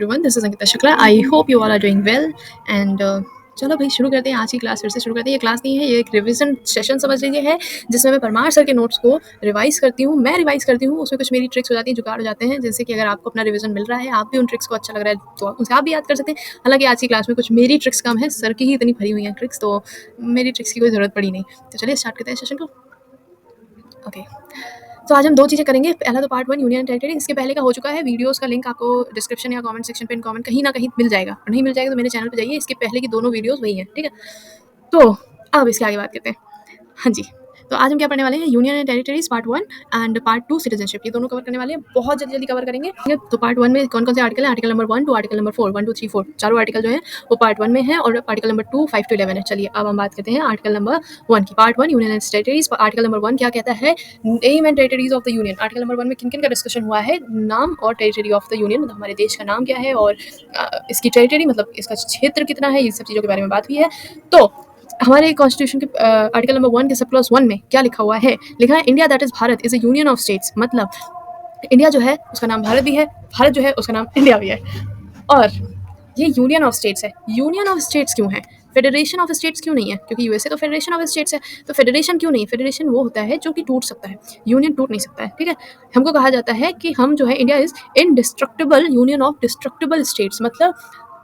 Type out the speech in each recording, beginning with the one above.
Everyone, this is Ankita Shukla. I hope you all are doing well and चलो भाई शुरू करते हैं। आज की क्लास फिर से शुरू करते हैं। ये क्लास नहीं है, ये एक रिवीजन सेशन समझ लीजिए है, जिसमें मैं परमार सर के नोट्स को रिवाइज करती हूँ। मैं रिवाइज करती हूँ, उसमें कुछ मेरी ट्रिक्स हो जाती हैं, जुगाड़ हो जाते हैं, जैसे कि अगर आपको अपना रिवीजन मिल रहा है, आप भी उन ट्रिक्स को अच्छा लग रहा है तो उनसे आप भी याद कर सकते हैं। हालांकि आज की क्लास में कुछ मेरी ट्रिक्स कम है, सर की ही इतनी भरी हुई हैं ट्रिक्स, तो मेरी ट्रिक्स की कोई ज़रूरत पड़ी नहीं। तो चलिए स्टार्ट करते हैं सेशन को। ओके, तो आज हम दो चीज़ें करेंगे। पहला तो पार्ट 1 यूनियन टेरिटरी, इसके पहले का हो चुका है। वीडियोस का लिंक आपको डिस्क्रिप्शन या कमेंट सेक्शन पे कमेंट कहीं ना कहीं मिल जाएगा, और नहीं मिल जाएगा तो मेरे चैनल पे जाइए, इसके पहले की दोनों वीडियोस वही हैं, ठीक है। तो अब इसके आगे बात करते हैं। हाँ जी, तो आज हम क्या पढ़ने वाले हैं, union and territories part 1 and part 2 citizenship, ये दोनों कवर करने वाले हैं। बहुत जल्दी जल्दी कवर करेंगे। तो पार्ट 1 में कौन कौन से आर्टिकल है, article number 1 to article number 4, 1 2 3 4 चारों आर्टिकल जो है वो पार्ट 1 में है, और आर्टिकल नंबर 2 5 to 11 है। चलिए अब हम बात करते हैं आर्टिकल नंबर 1 की। Part 1 union and territories, article number 1 क्या कहता है, name and territories of the union. Article number 1 में किन किन का डिस्कशन हुआ है, नाम और टेरिटरी ऑफ द यूनियन, मतलब हमारे देश का नाम क्या है, और इसकी टेरिटरी मतलब इसका क्षेत्र कितना है, ये सब चीज़ों के बारे में बात हुई है। तो हमारे कॉन्स्टिट्यूशन के आर्टिकल नंबर 1 के सब क्लॉज 1 में क्या लिखा हुआ है, लिखा है India that is Bharat is a union of states. मतलब इंडिया जो है उसका नाम भारत भी है, भारत जो है उसका नाम इंडिया भी है, और ये यूनियन ऑफ स्टेट्स है। यूनियन ऑफ स्टेट्स क्यों है, फेडरेशन ऑफ स्टेट्स क्यों नहीं है, क्योंकि यूएसए तो फेडरेशन ऑफ स्टेट्स है। तो फेडरेशन क्यों नहीं, फेडरेशन वो होता है जो कि टूट सकता है, यूनियन टूट नहीं सकता है, ठीक है। हमको कहा जाता है कि हम जो है India is indestructible union of destructible states, मतलब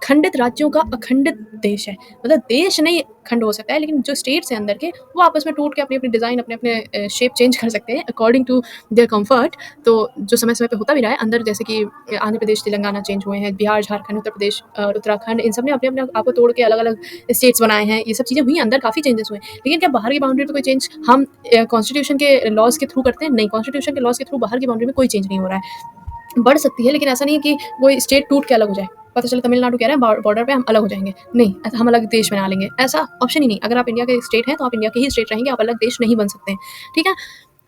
खंडित राज्यों का अखंडित देश है। मतलब देश नहीं खंड हो सकता है, लेकिन जो स्टेट्स हैं अंदर के वो आपस में टूट के अपनी अपनी डिज़ाइन, अपने अपने शेप चेंज कर सकते हैं अकॉर्डिंग टू देयर कंफर्ट। तो जो समय समय पे होता भी रहा है अंदर, जैसे कि आंध्र प्रदेश तेलंगाना चेंज हुए हैं, बिहार झारखंड उत्तर प्रदेश उत्तराखंड, इन सब ने अपने अपने आपको तोड़ के अलग अलग स्टेट्स बनाए हैं। ये सब चीज़ें हुई, अंदर काफ़ी चेंजेस हुए, लेकिन क्या बाहर की बाउंड्री पे कोई चेंज हम कॉन्स्टिट्यूशन के लॉज के थ्रू करते हैं? नहीं, कॉन्स्टिट्यूशन के लॉज के थ्रू बाहर की बाउंड्री में कोई चेंज नहीं हो रहा है। बढ़ सकती है, लेकिन ऐसा नहीं है कि कोई स्टेट टूट के अलग हो जाए। पता चले तमिलनाडु कह रहे हैं बॉर्डर पे हम अलग हो जाएंगे, नहीं, ऐसा हम अलग देश बना लेंगे, ऐसा ऑप्शन ही नहीं। अगर आप इंडिया के स्टेट हैं तो आप इंडिया के ही स्टेट रहेंगे, आप अलग देश नहीं बन सकते हैं, ठीक है।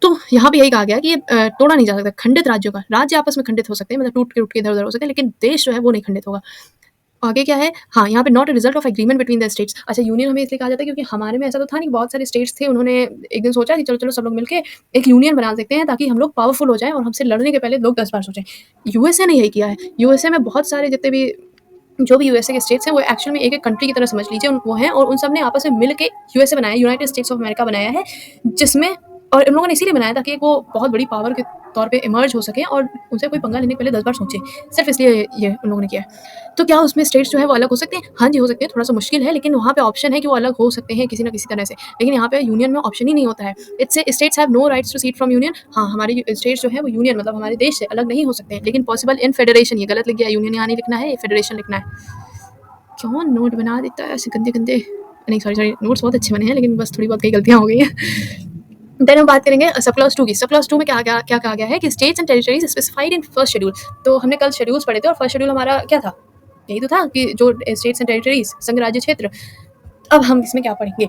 तो यहाँ पे यही कहा गया कि ये तोड़ा नहीं जा सकता। खंडित राज्यों का, राज्य आपस में खंडित हो सकते हैं, मतलब टूट के इधर उधर हो सकते हैं, लेकिन देश जो है वो नहीं खंडित होगा। आगे क्या है, हाँ, यहाँ पे not a result of agreement between the states. अच्छा, यूनियन हमें इसलिए कहा जाता है क्योंकि हमारे में ऐसा तो था नहीं, बहुत सारे स्टेट्स थे, उन्होंने एक दिन सोचा कि चलो चलो सब लोग मिलके एक यूनियन बना सकते हैं ताकि हम लोग पावरफुल हो जाएं और हमसे लड़ने के पहले लोग 10 बार सोचें। यूएसए ने यही किया है। यूएसए में बहुत सारे जितने भी जो भी यूएसए के स्टेट्स हैं वो एक्चुअल में एक एक कंट्री की तरह समझ लीजिए वो हैं, और उन सब ने आपस में मिल के यूएसए बनाया, यूनाइटेड स्टेट्स ऑफ अमेरिका बनाया है, जिसमें, और उन लोगों ने इसीलिए बनाया ताकि वो बहुत बड़ी पावर के तौर पे इमर्ज हो सके और उनसे कोई पंगा लेने के पहले 10 बार सोचे, सिर्फ इसलिए ये उन लोगों ने किया है। तो क्या उसमें स्टेट्स जो है वो अलग हो सकते हैं? हाँ जी, हो सकते हैं, थोड़ा सा मुश्किल है, लेकिन वहाँ पे ऑप्शन है कि वो अलग हो सकते हैं किसी ना किसी तरह से। लेकिन यहाँ पे यूनियन में ऑप्शन ही नहीं होता है। Its states have no rights to seat from union. हाँ, हमारी स्टेट्स जो है वो यूनियन मतलब हमारे देश से अलग नहीं हो सकते हैं, लेकिन पॉसिबल इन फेडरेशन। ये गलत लिख गया, यूनियन यहाँ नहीं लिखना है, ये फेडरेशन लिखना है। क्यों नोट बना देता है ऐसे गंदे गंदे, नहीं सॉरी, नोट्स बहुत अच्छे बने हैं, लेकिन बस थोड़ी बहुत कई गलतियाँ हो गई हैं। देन हम बात करेंगे सब क्लॉज 2 की। सब क्लॉज 2 में क्या कहा गया है कि states and territories specified in first schedule. तो हमने कल शेड्यूल्स पढ़े थे, और फर्स्ट शेड्यूल हमारा क्या था, यही तो था कि जो स्टेट्स एंड टेरिटरीज, संघ राज्य क्षेत्र। अब हम इसमें क्या पढ़ेंगे,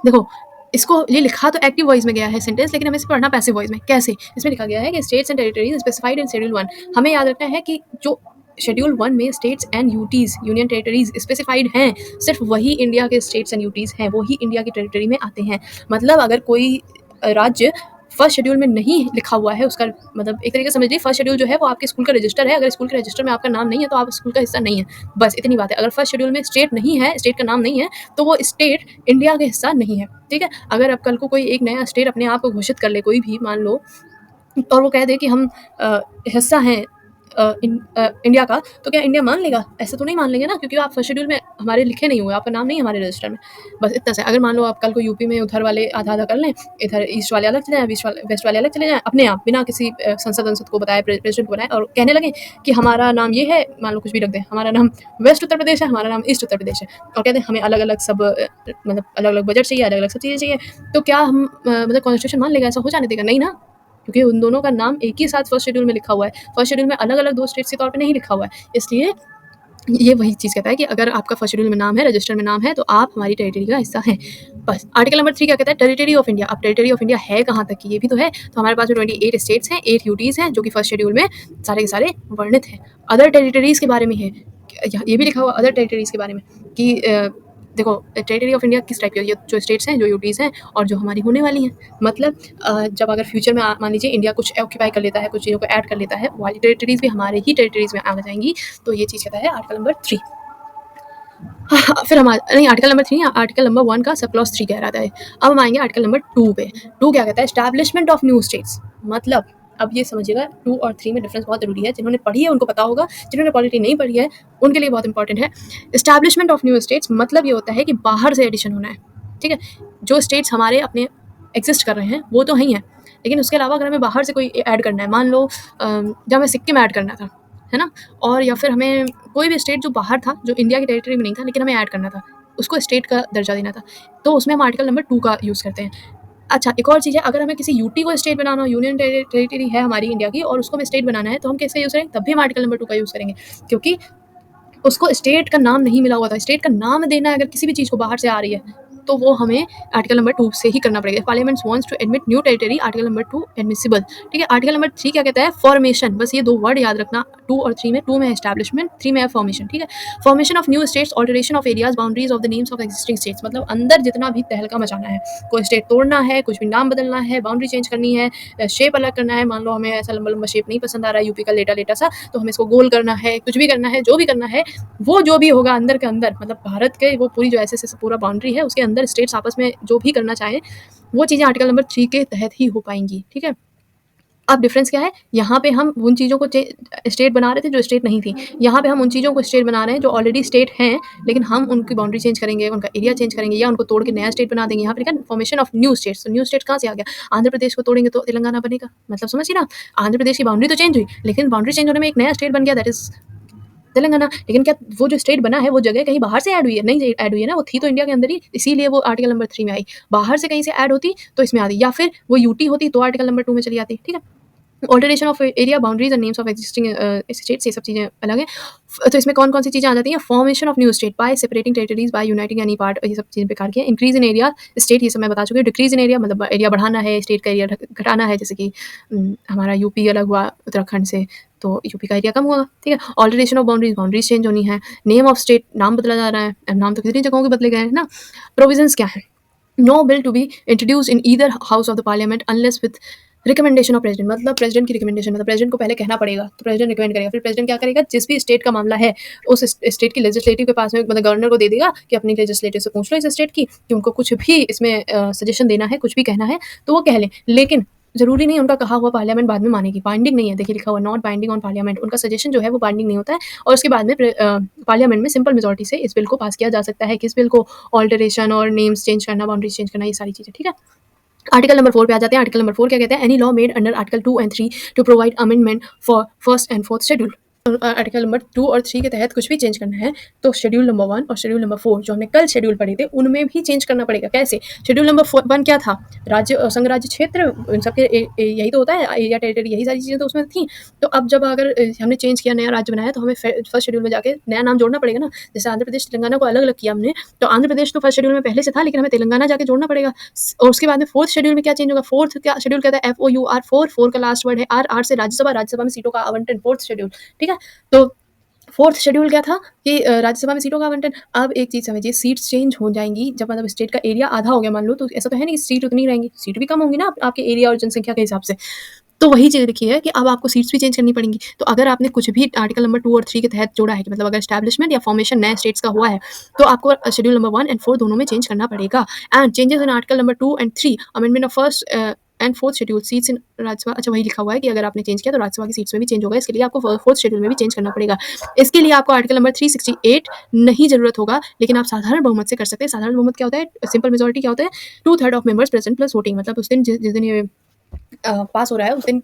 देखो, इसको ये लिखा तो एक्टिव वॉइस में गया है सेंटेंस, लेकिन हमें इसे पढ़ना पैसिव वॉइस में। कैसे, इसमें लिखा गया है कि states and territories specified in schedule 1। हमें याद रखना है कि जो शेड्यूल 1 में states and UTs, union territories specified हैं, सिर्फ वही इंडिया के स्टेट्स एंड यूटीज हैं, वही इंडिया की टेरिटरी में आते हैं। मतलब अगर कोई राज्य फर्स्ट शेड्यूल में नहीं लिखा हुआ है, उसका मतलब एक तरीके से समझ लीजिए फर्स्ट शेड्यूल जो है वो आपके स्कूल का रजिस्टर है। अगर स्कूल के रजिस्टर में आपका नाम नहीं है तो आप स्कूल का हिस्सा नहीं है, बस इतनी बात है। अगर फर्स्ट शेड्यूल में स्टेट नहीं है, स्टेट का नाम नहीं है, तो वो स्टेट इंडिया का हिस्सा नहीं है, ठीक है। अगर अब कल को कोई एक नया स्टेट अपने आप को घोषित कर ले, कोई भी मान लो, और वो कह दे कि हम हिस्सा हैं इंडिया का, तो क्या इंडिया मान लेगा? ऐसा तो नहीं मान लेंगे ना, क्योंकि आप फर्स्ट शेड्यूल में हमारे लिखे नहीं हुए, आपका नाम नहीं है हमारे रजिस्टर में, बस इतना से। अगर मान लो आप कल को यूपी में उधर वाले आधा आधा कर लें, इधर ईस्ट वाले अलग चले जाएँ, वेस्ट वाले अलग चले जाएँ, अपने आप बिना किसी संसद को बताए, प्रेसिडेंट को बताए, और कहने लगे कि हमारा नाम ये है, मान लो कुछ भी रख दें, हमारा नाम वेस्ट उत्तर प्रदेश है, हमारा नाम ईस्ट उत्तर प्रदेश है, और कहते हैं हमें अलग अलग सब मतलब अलग अलग बजट चाहिए, अलग अलग सब चीज़ें चाहिए, तो क्या हम मतलब कॉन्स्टिट्यूशन मान लेगा? ऐसा हो जाने देगा? नहीं ना, क्योंकि उन दोनों का नाम एक ही साथ फर्स्ट शेड्यूल में लिखा हुआ है। फर्स्ट शेड्यूल में अलग अलग दो स्टेट्स के तौर पे नहीं लिखा हुआ है, इसलिए ये वही चीज़ कहता है कि अगर आपका फर्स्ट शेड्यूल में नाम है, रजिस्टर में नाम है, तो आप हमारी टेरिटरी का हिस्सा हैं, बस। आर्टिकल नंबर 3 क्या कहता है, टेरिटरी ऑफ इंडिया। अब टेरिटरी ऑफ इंडिया है कहाँ तक की, ये भी तो है। तो हमारे पास में 28 स्टेट्स हैं, 8 यूटीज़ हैं, जो कि फर्स्ट शेड्यूल में सारे के सारे वर्णित हैं। अदर टेरिटरीज़ के बारे में है, ये भी लिखा हुआ अदर टेरिटरीज़ के बारे में कि देखो टेरिटरी ऑफ इंडिया किस टाइप की है, ये जो स्टेट्स हैं, जो यूटीज़ हैं और जो हमारी होने वाली हैं। मतलब जब अगर फ्यूचर में मान लीजिए इंडिया कुछ ऑक्यूपाई कर लेता है, कुछ चीज़ों को ऐड कर लेता है, वो वाली टेरिटरीज़ भी हमारे ही टेरिटरीज़ में आ जाएंगी। तो ये चीज़ कहता है आर्टिकल नंबर 3। फिर हम नहीं, आर्टिकल नंबर 3 आर्टिकल नंबर 1 का सब क्लॉज 3 कह रहा था। अब हम आएंगे आर्टिकल नंबर 2 पे। 2 क्या कहता है? Establishment of new states. मतलब अब ये समझिएगा 2 और 3 में डिफरेंस बहुत जरूरी है। जिन्होंने पढ़ी है उनको पता होगा, जिन्होंने पॉलिटी नहीं पढ़ी है उनके लिए बहुत इंपॉर्टेंट है। एस्टैब्लिशमेंट ऑफ न्यू स्टेट्स मतलब ये होता है कि बाहर से एडिशन होना है। ठीक है, जो स्टेट्स हमारे अपने एग्जिस्ट कर रहे हैं वो तो ही हैं, लेकिन उसके अलावा अगर हमें बाहर से कोई ऐड करना है, मान लो जब हमें सिक्किम ऐड करना था, है ना, और या फिर हमें कोई भी स्टेट जो बाहर था, जो इंडिया की टेरिटरी में नहीं था लेकिन हमें ऐड करना था, उसको स्टेट का दर्जा देना था, तो उसमें हम आर्टिकल नंबर 2 का यूज़ करते हैं। अच्छा, एक और चीज़ है, अगर हमें किसी यूटी को स्टेट बनाना हो, यूनियन टेरिटरी है हमारी इंडिया की और उसको हमें स्टेट बनाना है, तो हम कैसे यूज़ करेंगे? तब भी हम आर्टिकल नंबर 2 का यूज़ करेंगे, क्योंकि उसको स्टेट का नाम नहीं मिला हुआ था। स्टेट का नाम देना है अगर किसी भी चीज़ को बाहर से आ रही है, तो वो हमें आर्टिकल नंबर 2 से ही करना पड़ेगा। Parliament wants to admit new territory, article number 2 admissible. ठीक है, आर्टिकल नंबर 3 क्या कहता है? फॉर्मेशन। बस ये 2 वर्ड याद रखना, 2 और 3 में। 2 में एस्टैब्लिशमेंट, 3 में है फॉर्मेशन। ठीक है, formation of new states, alteration of areas, boundaries of the names of existing states. मतलब अंदर जितना भी तहलका मचाना है, कोई स्टेट तोड़ना है, कुछ भी नाम बदलना है, बाउंड्री चेंज करनी है, शेप अलग करना है। मान लो हमें ऐसा लंबा लंबा शेप नहीं पसंद आ रहा है, यूपी का लेटा लेटा सा, तो हमें इसको गोल करना है, कुछ भी करना है, जो भी करना है, वो जो भी होगा अंदर के अंदर, मतलब भारत के वो पूरी जो ऐसे पूरा बाउंड्री है उसके अंदर स्टेट्स आपस में जो भी करना चाहे, वो चीज़ें आर्टिकल नंबर 3 के तहत ही हो पाएंगी। ठीक है, अब डिफरेंस क्या है? यहाँ पे हम उन चीज़ों को स्टेट बना रहे थे जो स्टेट नहीं थी, यहाँ पे हम उन चीज़ों को स्टेट बना रहे हैं जो ऑलरेडी स्टेट हैं, लेकिन हम उनकी बाउंड्री चेंज करेंगे, उनका एरिया चेंज करेंगे या उनको तोड़ के नया स्टेट बना देंगे। यहाँ पे लिखा फॉर्मेशन ऑफ न्यू स्टेट्स। तो न्यू स्टेट कहाँ से आ गया? आंध्र प्रदेश को तोड़ेंगे तो तेलंगाना बनेगा। मतलब समझिए ना, आंध्र प्रदेश की बाउंड्री तो चेंज हुई, लेकिन बाउंड्री चेंज होने में एक नया स्टेट बन गया, दैट इज तेलंगाना। लेकिन क्या वो जो स्टेट बना है वो जगह कहीं बाहर से ऐड हुई है? नहीं ऐड हुई है ना, वो थी तो इंडिया के अंदर ही, इसीलिए वो आर्टिकल नंबर 3 में आई। बाहर से कहीं से ऐड होती तो इसमें आती, या फिर वो यूटी होती तो आर्टिकल नंबर 2 में चली आती। ठीक है, alteration of area, boundaries and names of existing states, ये सब चीज़ें अलग हैं। तो इसमें कौन कौन सी चीज़ें आ जाती हैं? Formation of new state by separating territories, by uniting any part, ये सब चीज़ें बेकार की हैं। इंक्रीज इन एरिया स्टेट, ये सब मैं बता चुकी हूँ। डिक्रीज इन एरिया मतलब एरिया बढ़ाना है, स्टेट का एरिया घटाना है, जैसे कि हमारा यूपी अलग हुआ उत्तराखंड से, तो यूपी का एरिया कम हुआ। ठीक है, alteration of boundaries, boundaries change होनी है। नेम ऑफ स्टेट, नाम बदला जा रहा है, नाम तो कितनी जगहों के बदले गए हैं ना। प्रोविजंस क्या है? No bill to be introduce in either house of the parliament unless with recommendation of president. मतलब प्रेसिडेंट की रिकमेंडेशन, मतलब प्रेसिडेंट को पहले कहना पड़ेगा, तो प्रेसिडेंट रिकमेंड करेगा, फिर प्रेसिडेंट क्या करेगा? जिस भी स्टेट का मामला है उस स्टेट की लेजिस्लेटिव के पास में, मतलब गवर्नर को दे देगा कि अपनी लेजिस्लेटिव से पूछ लो इस स्टेट की कि उनको कुछ भी इसमें सजेशन देना है, कुछ भी कहना है तो वो कह लें। लेकिन जरूरी नहीं उनका कहा हुआ पार्लियामेंट बाद में मानेगी, बाइंडिंग नहीं है। देखिए लिखा हुआ नॉट बाइंडिंग ऑन पार्लियामेंट, उनका सजेशन जो है वो बाइंडिंग नहीं होता है, और उसके बाद में पार्लियामेंट में सिंपल मेजोरिटी से इस बिल को पास किया जा सकता है। किस बिल को? ऑल्टरेशन और नेम्स चेंज करना, बाउंड्रीज चेंज करना, ये सारी चीज़ें। ठीक है, आर्टिकल नंबर 4 पे आ जाते हैं। आर्टिकल नंबर 4 क्या कहते हैं? Any law made under article 2 and 3 to provide amendment for first and fourth schedule. Article number 2 और 3 के तहत कुछ भी चेंज करना है तो शेड्यूल नंबर 1 और शेड्यूल नंबर 4 जो हमने कल शेड्यूल पढ़े थे उनमें भी चेंज करना पड़ेगा। कैसे? शेड्यूल नंबर 1 क्या था? राज्य और संघ राज्य क्षेत्र, इन सबके यही तो होता है, एरिया टेरिटरी, यही सारी चीज़ें तो उसमें थी। तो अब जब अगर हमने चेंज किया, नया राज्य बनाया, तो हमें फर्स्ट शेड्यूल में जाके नया नाम जोड़ना पड़ेगा ना। जैसे आंध्र प्रदेश तेलंगाना को अलग अलग किया हमने, तो आंध्र प्रदेश तो फर्स्ट शेड्यूल में पहले से था, लेकिन हमें तेलंगाना जाके जोड़ना पड़ेगा। और उसके बाद में फोर्थ शेड्यूल में क्या चेंज होगा? फोर्थ क्या शेड्यूल कहता है? FOUR, 4 का लास्ट वर्ड है आर, आर से राज्यसभा, राज्यसभा में सीटों का आवंटन, फोर्थ शेड्यूल। ठीक है, तो फोर्थ शेड्यूल क्या था कि राज्यसभा में सीटों का आवंटन। अब एक चीज़ समझिए, सीट्स चेंज हो जाएंगी जब मतलब स्टेट का एरिया आधा हो गया मान लो, तो ऐसा तो है नहीं कि सीट उतनी रहेंगी, सीट भी कम होंगी ना आपके एरिया और जनसंख्या के हिसाब से। तो वही चीज़ लिखी है कि अब आपको सीट्स भी चेंज करनी पड़ेंगी। तो अगर आपने कुछ भी आर्टिकल नंबर 2 और 3 के तहत जोड़ा है, कि मतलब अगर एस्टैब्लिशमेंट या फॉर्मेशन नए स्टेट्स का हुआ है, तो आपको शेड्यूल नंबर 1 एंड 4 दोनों में चेंज करना पड़ेगा। And changes in article number 2 and 3, amendment of first and fourth schedule seats in Rajya Sabha. अच्छा, वही लिखा हुआ है कि अगर आपने चेंज किया तो राज्यसभा की सीट्स में भी चेंज होगा, इसके लिए आपको फोर्थ शेड्यूल में भी चेंज करना पड़ेगा। इसके लिए आपको आर्टिकल नंबर 368 नहीं जरूरत होगा, लेकिन आप साधारण बहुमत से कर सकते हैं। साधारण बहुमत क्या होता है? सिंपल मेजोरिटी क्या होता है? 2/3 of members present plus voting. मतलब उस दिन जिस दिन ये पास हो रहा है उस दिन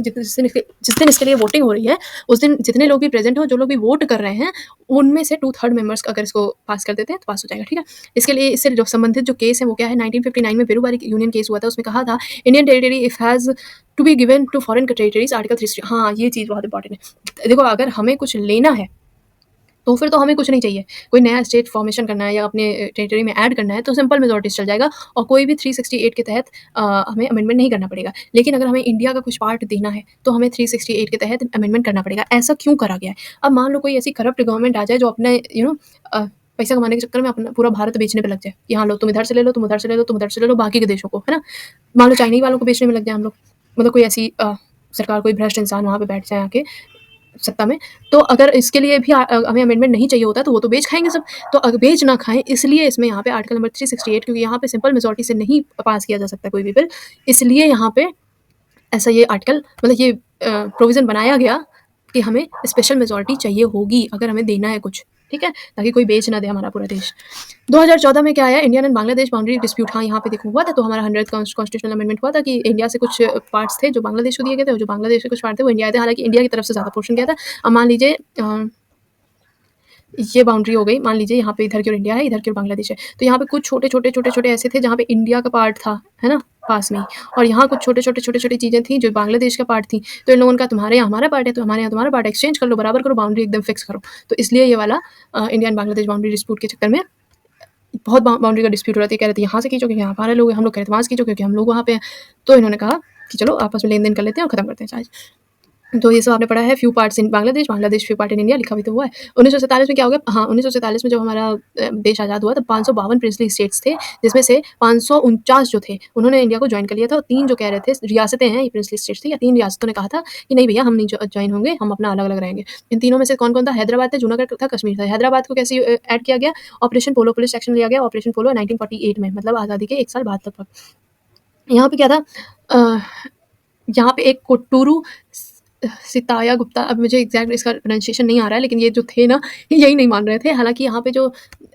जिस दिन इसके लिए वोटिंग हो रही है, उस दिन जितने लोग भी प्रेजेंट हो, जो लोग भी वोट कर रहे हैं, उनमें से 2/3 मेंबर्स अगर इसको पास कर देते हैं तो पास हो जाएगा। ठीक है, इसके लिए इससे जो संबंधित जो केस है वो क्या है? 1959 में पेरूबारी यूनियन केस हुआ था, उसमें कहा था Indian territory if has to be given to foreign territories, article 3। हाँ, ये चीज़ बहुत इंपॉर्टेंट है। देखो, अगर हमें कुछ लेना है तो फिर तो हमें कुछ नहीं चाहिए, कोई नया स्टेट फॉर्मेशन करना है या अपने टेरिटरी में ऐड करना है तो सिंपल मेजोरिटी से चल जाएगा, और कोई भी 368 के तहत हमें अमेंडमेंट नहीं करना पड़ेगा। लेकिन अगर हमें इंडिया का कुछ पार्ट देना है तो हमें 368 के तहत अमेंडमेंट करना पड़ेगा। ऐसा क्यों करा गया है? अब मान लो कोई ऐसी करप्ट गवर्नमेंट आ जाए जो अपने पैसा कमाने के चक्कर में अपना पूरा भारत बेचने पे लग जाए कि हाँ लो तुम इधर से ले लो, तुम उधर से ले लो, तुम उधर से ले लो, बाकी के देशों को, है ना? मान लो चाइनीज़ वालों को बेचने में लग जाए हम लोग, मतलब कोई ऐसी सरकार, कोई भ्रष्ट इंसान वहाँ पे बैठ जाए आके सत्ता में, तो अगर इसके लिए भी हमें अमेंडमेंट नहीं चाहिए होता तो वो तो बेच खाएँगे सब। तो बेच ना खाएँ इसलिए इसमें यहाँ पे आर्टिकल नंबर 368, क्योंकि यहाँ पे सिंपल मेजॉरिटी से नहीं पास किया जा सकता कोई भी बिल, इसलिए यहाँ पे ऐसा ये आर्टिकल, मतलब ये प्रोविज़न बनाया गया कि हमें स्पेशल मेजॉरिटी चाहिए होगी अगर हमें देना है कुछ, ठीक है? ताकि कोई बेच ना दे हमारा पूरा देश। 2014 में क्या आया, Indian and Bangladesh boundary dispute, हाँ, यहाँ पे देखो हुआ था, तो हमारा 100th कॉन्स्टिट्यूशनल अमेंडमेंट हुआ था कि इंडिया से कुछ पार्ट्स थे जो बांग्लादेश को दिए गए थे और जो बांग्लादेश के कुछ पार्ट थे वो इंडिया आए थे। हालाँकि इंडिया की तरफ से ज़्यादा पोर्शन गया था। अब मान लीजिए ये बाउंड्री हो गई, मान लीजिए यहाँ पे इधर की ओर इंडिया है, इधर की ओर बांग्लादेश है। तो यहाँ पे कुछ छोटे-छोटे ऐसे थे जहाँ पे इंडिया का पार्ट था, है ना? पास में ही, और यहाँ कुछ छोटे-छोटी चीज़ें थी जो बांग्लादेश का पार्ट थी। तो इन लोगों ने कहा तुम्हारे यहाँ हमारा पार्ट है, तो हमारे यहाँ तुम्हारा पार्ट है, एक्सचेंज कर लो, बराबर करो, बाउंड्री एकदम फिक्स करो। तो इसलिए ये वाला India and Bangladesh boundary dispute के चक्कर में बहुत बाउंड्री का डिस्प्यूट हो रहा था। कह रहे थे यहाँ से खींचो क्योंकि यहाँ हमारे लोग हैं, हम लोग कह रहे थे वहाँ से खींचो क्योंकि हम लोग वहाँ पे हैं। तो इन्होंने कहा कि चलो आपस में लेन-देन कर लेते हैं और खत्म करते हैं साइज़। तो ये सब आपने पढ़ा है, few parts in Bangladesh, Bangladesh few part in India, लिखा भी तो हुआ है। 1947 में क्या हो गया, हाँ, 1947 में जब हमारा देश आज़ाद हुआ, तब 552 प्रिंसली स्टेट्स थे, जिसमें से 549 जो थे, उन्होंने इंडिया को जॉइन कर लिया था, और 3 जो कह रहे थे रियासतें हैं, ये प्रिंसली स्टेट्स थी, या 3 रियासतों ने कहा था कि नहीं भैया हम नहीं जॉइन होंगे, हम अपना अलग-अलग रहेंगे। इन तीनों में से कौन-कौन था? हैदराबाद था, जूनागढ़ था, कश्मीर था। हैदराबाद को कैसे ऐड किया गया? ऑपरेशन पोलो पुलिस एक्शन लिया गया, ऑपरेशन पोलो 1948 में, मतलब आज़ादी के 1 साल बाद लगभग। यहाँ पे क्या था, यहाँ पे एक कोट्टूरू सिताया गुप्ता, अब मुझे एग्जैक्ट इसका प्रोनाउंसिएशन नहीं आ रहा है, लेकिन ये जो थे ना यही नहीं मान रहे थे। हालाँकि यहाँ पे जो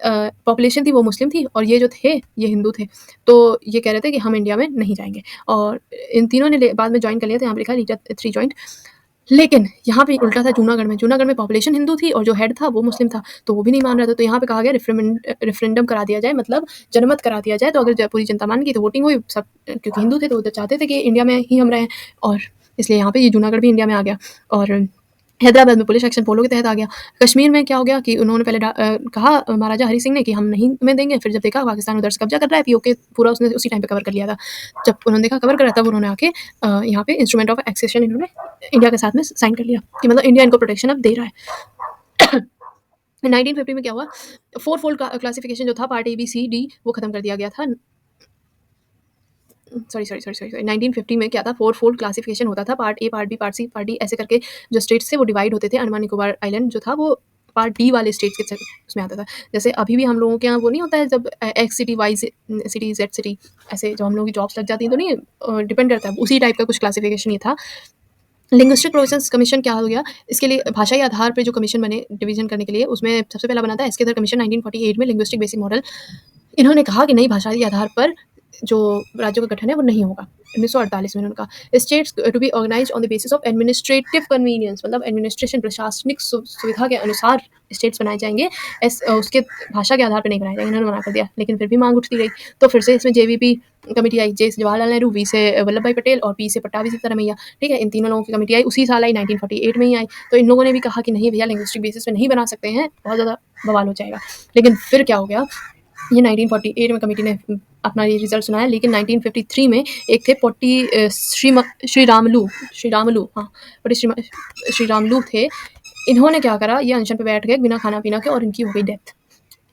पॉपुलेशन थी वो मुस्लिम थी और ये जो थे ये हिंदू थे। तो ये कह रहे थे कि हम इंडिया में नहीं जाएँगे, और इन तीनों ने बाद में जॉइन कर लिया था। यहाँ पे लिखा है लीडर 3 जॉइंट। लेकिन यहाँ पे उल्टा था जूनागढ़ में पॉपुलेशन हिंदू थी और जो हेड था वो मुस्लिम था, तो वो भी नहीं मान रहा था। तो यहाँ पे कहा गया रेफरेंडम करा दिया जाए, मतलब जनमत करा दिया जाए। तो अगर पूरी जनता मान गई तो वोटिंग हुई, सब क्योंकि हिंदू थे तो वो तो चाहते थे कि इंडिया में ही हम रहें, और इसलिए यहाँ पे ये जूनागढ़ भी इंडिया में आ गया। और हैदराबाद में पुलिस एक्शन पोलो के तहत आ गया। कश्मीर में क्या हो गया कि उन्होंने पहले कहा महाराजा हरि सिंह ने कि हम नहीं में देंगे, फिर जब देखा पाकिस्तान उधर से कब्जा कर रहा है, पीओके पूरा उसने उसी टाइम पे कवर कर लिया था। जब उन्होंने देखा कवर कर रहा था, तब उन्होंने आके यहाँ पे इंस्ट्रूमेंट ऑफ एक्सेशन इन्होंने इंडिया के साथ में साइन कर लिया कि मतलब इंडिया इनको प्रोटेक्शन अब दे रहा है। 1950 में क्या हुआ, 4 फोल्ड क्लासिफिकेशन जो था part A B C D वो खत्म कर दिया गया था। सॉरी 1950 में क्या था, 4 फोल्ड क्लासिफिकेशन होता था, part A, part B, part C, part D, ऐसे करके जो स्टेट्स थे वो डिवाइड होते थे। अंडमान निकोबार आइलैंड जो था वो पार्ट डी वाले स्टेट्स के उसमें आता था। जैसे अभी भी हम लोगों के यहाँ वो नहीं होता है जब X city, Y city, Z city, ऐसे जब हम लोगों की जॉब्स लग जाती हैं तो नहीं डिपेंड करता है, उसी टाइप का कुछ क्लासिफिकेशन ये था। लिंग्विस्टिक प्रोसेस कमीशन क्या हो गया, इसके लिए भाषाई आधार पे जो कमीशन बने डिवीजन करने के लिए, उसमें सबसे पहला बना था एसके कमीशन 1948 में, लिंग्विस्टिक बेसिक मॉडल। इन्होंने कहा कि नई भाषाई आधार पर जो राज्यों का गठन है वो नहीं होगा। 1948 में उन्होंने कहा states to be organised on the basis of administrative convenience, मतलब एडमिनिस्ट्रेशन प्रशासनिक सुविधा के अनुसार स्टेट्स बनाए जाएंगे, उसके भाषा के आधार पर नहीं बनाए जाएंगे। इन्होंने मना कर दिया, लेकिन फिर भी मांग उठती रही। तो फिर से इसमें जेवीपी कमेटी आई, जे से जवाहरलाल नेहरू, वी से वल्लभ भाई पटेल और पी से पट्टाभी सीतारमैया, ठीक है। इन तीनों लोगों की कमेटी आई, उसी साल आई, 1948 में ही आई। तो इन लोगों ने भी कहा कि नहीं भैया लिंग्विस्टिक बेसिस पे नहीं बना सकते हैं, बहुत ज़्यादा बवाल हो जाएगा। लेकिन फिर क्या हो गया, ये 1948 में कमेटी ने अपना ये रिजल्ट सुनाया। लेकिन 1953 में एक थे पोटी श्री रामलू, हाँ, पोटी श्री रामलू थे। इन्होंने क्या करा, ये अनशन पे बैठ गए बिना खाना पीना के, और इनकी हो गई डेथ।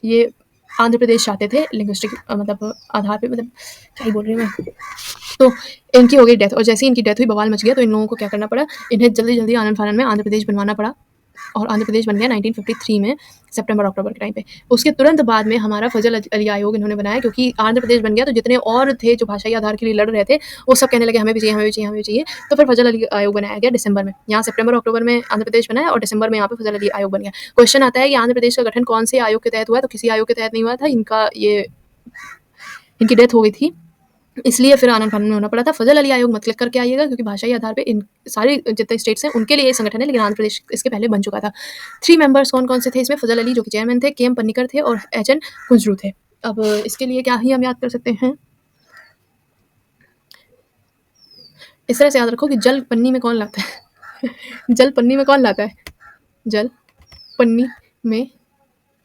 ये आंध्र प्रदेश चाहते थे लिंग्विस्टिक मतलब आधार पे, मतलब क्या ही बोल रही हूँ मैं। तो इनकी हो गई डेथ, और जैसे ही इनकी डेथ हुई बवाल मच गया। तो इन लोगों को क्या करना पड़ा, इन्हें जल्दी आनन फानन में आंध्र प्रदेश बनवाना पड़ा, और आंध्र प्रदेश बन गया 1953 में, सितंबर अक्टूबर के टाइम पे। उसके तुरंत बाद में हमारा फजल अली आयोग इन्होंने बनाया, क्योंकि आंध्र प्रदेश बन गया तो जितने और थे जो भाषाई आधार के लिए लड़ रहे थे वो सब कहने लगे हमें भी चाहिए, हमें भी चाहिए, हमें भी चाहिए। तो फिर फजल अली आयोग बनाया गया दिसंबर में। यहाँ सितंबर अक्टूबर में आंध्र प्रदेश बना है और दिसंबर में यहाँ पे फजल अली आयोग बन गया। क्वेश्चन आता है कि आंध्र प्रदेश का गठन कौन से आयोग के तहत हुआ है, तो किसी आयोग के तहत नहीं हुआ था, इनकी डेथ हो गई थी, इसलिए फिर आनन फानन में होना पड़ा था। फजल अली आयोग मत क्लिक करके आइएगा, क्योंकि भाषाई आधार पे इन सारे जितने स्टेट्स हैं उनके लिए ये संगठन है, लेकिन आंध्र प्रदेश इसके पहले बन चुका था। 3 मेंबर्स कौन से थे इसमें, फजल अली जो कि चेयरमैन थे, के एम पन्नीकर थे और एच एन कुंजरू थे। अब इसके लिए क्या ही हम याद कर सकते हैं, इस तरह से याद रखो कि जल पन्नी में कौन लाता है जल पन्नी में कौन लाता है, जल पन्नी में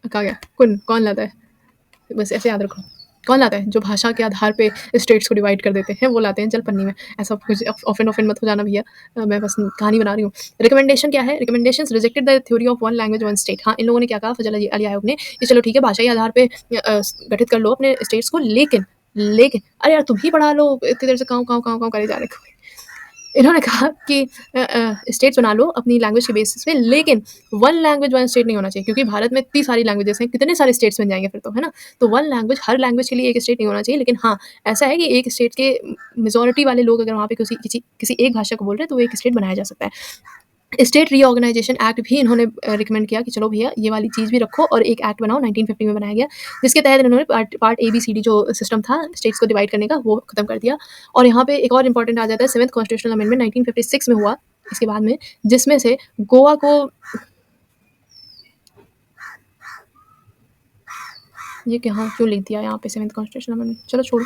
कहा गया कौन लाता है, बस ऐसे याद रखो। कौन लाता है? जो भाषा के आधार पे स्टेट्स को डिवाइड कर देते हैं, वो लाते हैं जल पन्नी में। ऐसा कुछ ऑफेंड ऑफेंड मत हो जाना भैया, मैं बस कहानी बना रही हूँ। रिकमेंडेशन क्या है? Recommendations rejected the theory of one language one state. हाँ, इन लोगों ने क्या कहा फजल अली आयोग ने कि चलो ठीक है, भाषाई आधार पे गठित कर लो अपने स्टेट्स को, लेकिन लेकिन अरे यार तुम ही पढ़ा लो, इतनी देर से काँव करे जा रहे हो। इन्होंने कहा कि स्टेट्स बना लो अपनी लैंग्वेज के बेसिस पे, लेकिन वन लैंग्वेज वन स्टेट नहीं होना चाहिए, क्योंकि भारत में इतनी सारी लैंग्वेजेस हैं, कितने सारे स्टेट्स बन जाएंगे फिर तो, है ना? तो वन लैंग्वेज, हर लैंग्वेज के लिए एक स्टेट नहीं होना चाहिए, लेकिन हाँ, ऐसा है कि एक स्टेट के मेजोरिटी वाले लोग अगर वहाँ पे किसी किसी किसी एक भाषा को बोल रहे हैं तो वो एक स्टेट बनाया जा सकता है। स्टेट रीऑर्गेनाइजेशन एक्ट भी इन्होंने रिकमेंड किया कि चलो भैया ये वाली चीज़ भी रखो और एक एक्ट बनाओ, 1950 में बनाया गया, जिसके तहत इन्होंने part A B C D जो सिस्टम था स्टेट्स को डिवाइड करने का, वो खत्म कर दिया। और यहाँ पे एक और इंपॉर्टेंट आ जाता है, 7th कॉन्स्टिट्यूशनल अमेंडमेंट 1956 में हुआ इसके बाद में, जिसमें से गोवा को, ये कहाँ क्यों लिख दिया यहाँ पे 7th कॉन्स्टिट्यूशनल अमेंडमेंट, चलो छोड़ो,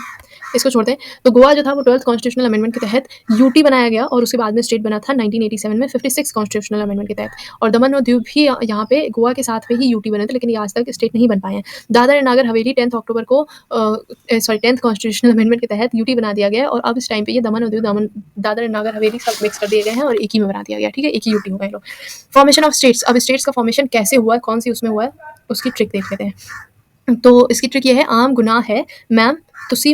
इसको छोड़ते हैं। तो गोवा जो था वो 12th कॉन्स्टिट्यूशनल अमेंडमेंट के तहत यूटी बनाया गया और उसके बाद में स्टेट बना था 1987 में 56 कॉन्स्टिट्यूशनल अमेंडमेंट के तहत। और दमन और दीव भी यहाँ पे गोवा के साथ में ही यूटी बने थे, लेकिन ये आज तक स्टेट नहीं बन पाए हैं। दादर एंड नागर हवेली 10 अक्टूबर को 10th कॉन्स्टिट्यूशनल अमेंडमेंट के तहत यूटी बना दिया गया है, और अब इस टाइम पे ये दमन और दीव, दादर एंड नागर हवेली सब मिक्स कर दिए गए हैं और एक ही में बना दिया गया, ठीक है, एक ही यूटी हो गए लोग। फॉर्मेशन ऑफ स्टेट्स, अब स्टेट्स का फॉर्मेशन कैसे हुआ है, कौन सी उसमें हुआ है, उसकी ट्रिक देख लेते हैं। तो इसकी ट्रिक ये है, आम गुनाह है मैम तुसी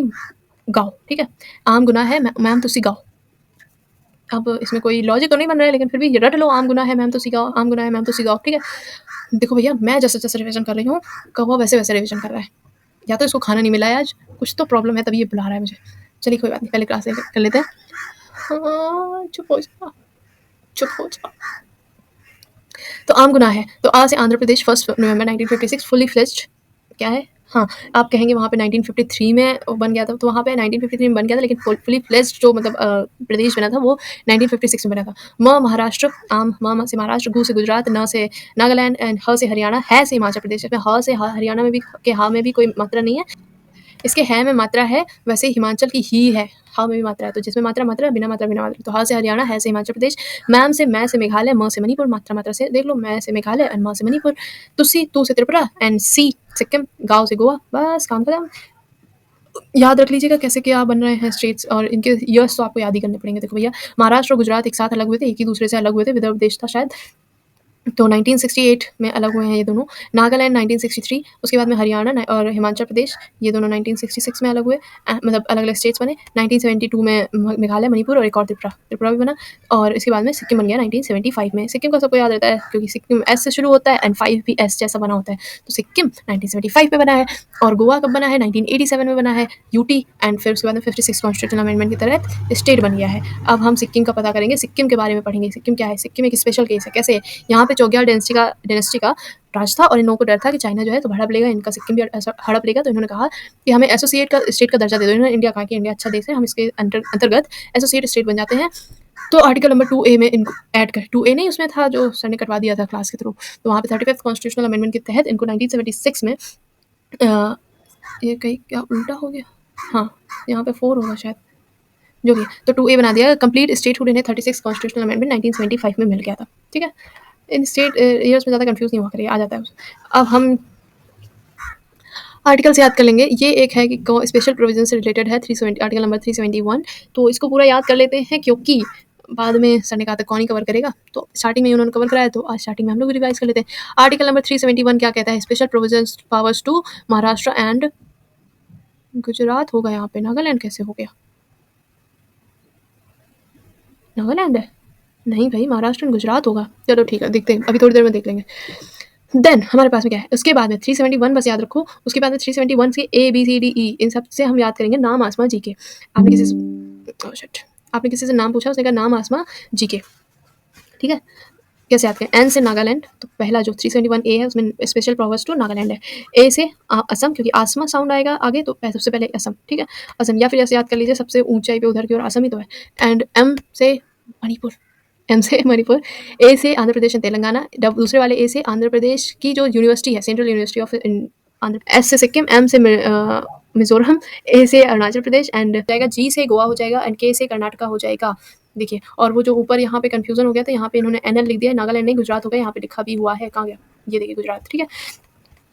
गाओ, ठीक है, आम गुनाह है मैम तुसी गाओ। अब इसमें कोई लॉजिक तो नहीं बन रहा है, लेकिन फिर भी रट लो, आम गुनाह है मैम तुसी गाओ, आम गुनाह है मैम तुसी गाओ, ठीक है। देखो भैया, मैं जैसे जैसे रिविजन कर रही हूँ, कौवा वैसे वैसे रिविजन कर रहा है, या तो इसको खाना नहीं मिला है आज, कुछ तो प्रॉब्लम है तभी ये बुला रहा है मुझे। चलिए कोई बात नहीं, पहले क्लास कर लेते हैं। हाँ, चुप हो जा, चुप हो जा। तो आम गुनाह है, तो आ से आंध्र प्रदेश 1 नवंबर 1956 फुली फ्लेज्ड क्या है, हाँ, आप कहेंगे वहाँ पे 1953 में बन गया था, तो वहाँ पे 1953 में बन गया था, लेकिन फुली फ्लेज्ड जो मतलब प्रदेश बना था वो 1956 में बना था। महाराष्ट्र, आम म से महाराष्ट्र, गु से गुजरात, न से नागालैंड एंड ह से हरियाणा, है से हिमाचल प्रदेश। इसमें ह से हरियाणा में भी के हा में भी कोई मात्रा नहीं है, इसके है में मात्रा है, वैसे हिमाचल की ही है, हाँ में भी मात्रा है, तो जिसमें मात्रा मात्रा, बिना मात्रा बिना मात्रा। तो हाँ से हरियाणा, है से हिमाचल प्रदेश, मैम से मैं से मेघालय, म से मणिपुर, मात्रा मात्रा से देख लो, मैं से मेघालय एंड म से मणिपुर, तुसी तू से त्रिपुरा एंड सी सिक्किम, गाँव से गोवा, बस काम खत्म। याद रख लीजिएगा कैसे क्या बन रहे हैं स्टेट्स, और इनके ईयर्स तो आपको याद ही करने पड़ेंगे। देखो भैया, महाराष्ट्र और गुजरात एक साथ अलग हुए थे, एक ही दूसरे से अलग हुए थे, विदर्भ देश था शायद, तो 1968 में अलग हुए हैं ये दोनों। नागालैंड 1963, उसके बाद में हरियाणा और हिमाचल प्रदेश, ये दोनों 1966 में अलग हुए, मतलब अलग अलग स्टेट्स बने। 1972 में मेघालय, मणिपुर और एक और त्रिपुरा भी बना, और इसके बाद में सिक्किम बन गया 1975 में। सिक्किम का सबको याद रहता है क्योंकि सिक्किम एस से शुरू होता है एंड 5 भी एस जैसा बना होता है, तो सिक्किम 1975 में बना है। और गोवा कब बना है? 1987 में बना है, यूटी, एंड फिर उसके बाद में 56 कॉन्स्टिट्यूशनल अमेंडमेंट की तहत स्टेट बन गया है। अब हम सिक्किम का पता करेंगे, सिक्किम के बारे में पढ़ेंगे। सिक्किम क्या है? सिक्किम एक स्पेशल केस है। कैसे? यहाँ पे चोग्याल डायनेस्टी का राज था, और इन लोगों को डर था कि चाइना जो है तो हड़प लेगा, इनका सिक्किम भी हड़प लेगा, तो इन्होंने कहा कि हमें एसोसिएट का स्टेट का दर्जा दे दो। इन्होंने इंडिया कहा कि इंडिया अच्छा देश है, हम इसके अंतर्गत एसोसिएट स्टेट बन जाते हैं। तो आर्टिकल नंबर 2A में इनको ऐड कर, 2A नहीं उसमें था जो सर ने कटवा दिया था क्लास के थ्रू, तो वहाँ पे 35th कॉन्स्टिट्यूशनल अमेंडमेंट के तहत इनको 1976 में ये कहीं क्या उल्टा हो गया, हाँ यहाँ पे 4 होगा शायद, जो भी, तो 2A बना दिया। कंप्लीट स्टेटहुड इन्हें 36 कॉन्स्टिट्यूशनल अमेंडमेंट 1975 में मिल गया था, ठीक है। इन स्टेट ईयर्स में ज़्यादा कंफ्यूज नहीं हुआ करिए, आ जाता है। अब हम आर्टिकल से याद कर लेंगे। ये एक है कि स्पेशल प्रोविजन से रिलेटेड है, 370 आर्टिकल नंबर 371, तो इसको पूरा याद कर लेते हैं क्योंकि बाद में सर ने कहा था कौन ही कवर करेगा, तो स्टार्टिंग में उन्होंने कवर कराया, तो आज स्टार्टिंग में हम लोग रिवाइज कर लेते हैं। आर्टिकल नंबर 371 क्या कहता है? Special provision powers to Maharashtra and Gujarat होगा, यहाँ पे नागालैंड कैसे हो गया? नागालैंड है नहीं भाई, महाराष्ट्र एंड गुजरात होगा। चलो ठीक है, देखते हैं, अभी थोड़ी देर में देख लेंगे। देन हमारे पास में क्या है? उसके बाद में 371 बस याद रखो, उसके बाद में 371 से ABCDE इन सब से हम याद करेंगे नाम आसमा जी के। आपने किसी से आपने किसी से नाम पूछा, उसने कहा नाम आसमा जी के, ठीक है। कैसे याद करें? एन से नागालैंड, तो पहला जो 371A है उसमें स्पेशल प्रोवर्स टू नागालैंड है। ए से असम, क्योंकि आसमा साउंड आएगा आगे, तो सबसे पहले असम, ठीक है, असम। या फिर ऐसे याद कर लीजिए, सबसे ऊंचाई पे उधर की ओर असम ही तो है। एंड एम से मणिपुर, एम से मणिपुर। ए से आंध्र प्रदेश एंड तेलंगाना, दूसरे वाले ए से आंध्र प्रदेश की जो यूनिवर्सिटी है, central university of Andhra. S से सिक्किम, एम से मिजोरम, ए से अरुणाचल प्रदेश, एंड जाएगा जी से गोवा हो जाएगा, एंड के से कर्नाटका हो जाएगा। देखिए, और वो जो ऊपर यहाँ पे कंफ्यूजन हो गया था, यहाँ पे इन्होंने NL लिख दिया, नागालैंड नहीं गुजरात हो गया, यहाँ पे लिखा भी हुआ है, कहाँ गया? ये देखिए गुजरात, ठीक है।